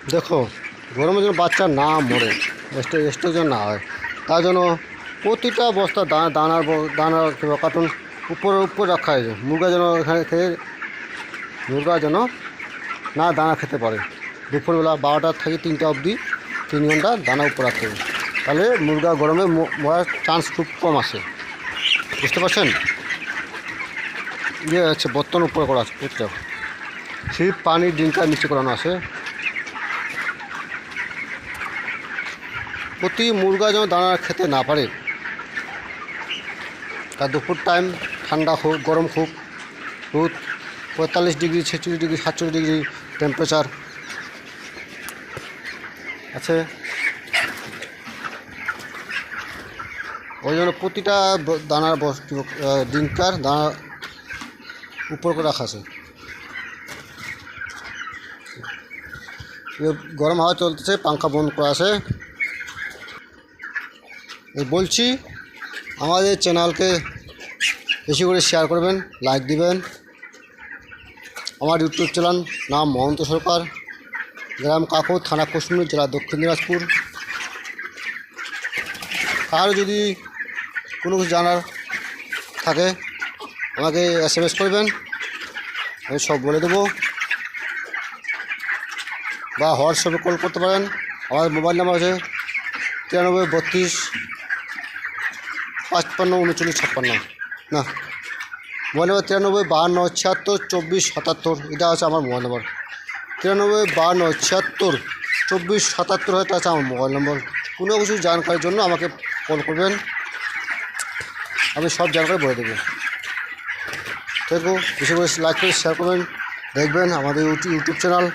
দেখো, গরমের জন্য বাচ্চা না মরে, স্ট্রোক যেন না হয়, তার জন্য প্রতিটা বস্তা দানার কার্টুন উপরে রাখা হয়েছে। মুরগা যেন এখানে খেয়ে মুরগা যেন না দানা খেতে পারে। দুপুরবেলা 12টা থেকে 3টা অবধি 3 ঘন্টা দানা উপরে রাখতে হবে, তাহলে মুরগা গরমে মরার চান্স খুব কম আসে। বুঝতে পারছেন? ইয়ে আছে, বর্তন উপরে করা আছে, বুঝতে সেই পানির ডিঙ্কা মিক্স করানো আছে। প্রতি মুরগা যেন দানা খেতে না পারে, তার দুপুর টাইম ঠান্ডা হোক গরম হোক, রোদ 45 ডিগ্রি 46 ডিগ্রি 47 ডিগ্রি টেম্পারেচার আছে। ওই জন্য প্রতিটা দানার ডিঙ্কার দানা উপর করে রাখা আছে। গরম হাওয়া চলতেছে, পাঙ্খা বন্ধ করা আছে। বলছি, আমাদের চ্যানেলকে বেশি করে শেয়ার করবেন, লাইক দিবেন। আমার ইউটিউব চ্যানেল নাম মহন্ত সরকার, গ্রাম কাকুর, থানা কুশমুড়ি, জেলা দক্ষিণ দিনাজপুর। আর যদি কোনো কিছু জানার থাকে আমাকে SMS করবেন, আমি সব বলে দেবো, বা হোয়াটসঅ্যাপে কল করতে পারেন। আমার মোবাইল নাম্বার আছে 93 32 55 39 56। না, মোবাইল নাম্বার 93 52 76 24 77। এটা আছে আমার মোবাইল নাম্বার। 93 52 76 24 77 এটা আছে আমার মোবাইল নম্বর। কোনো কিছু জানকারির জন্য আমাকে কল করবেন, আমি সব জানকারি বলে দেবো। দেখো, বেশি করে লাইক করে শেয়ার করবেন, দেখবেন আমাদের ইউটিউব চ্যানেল।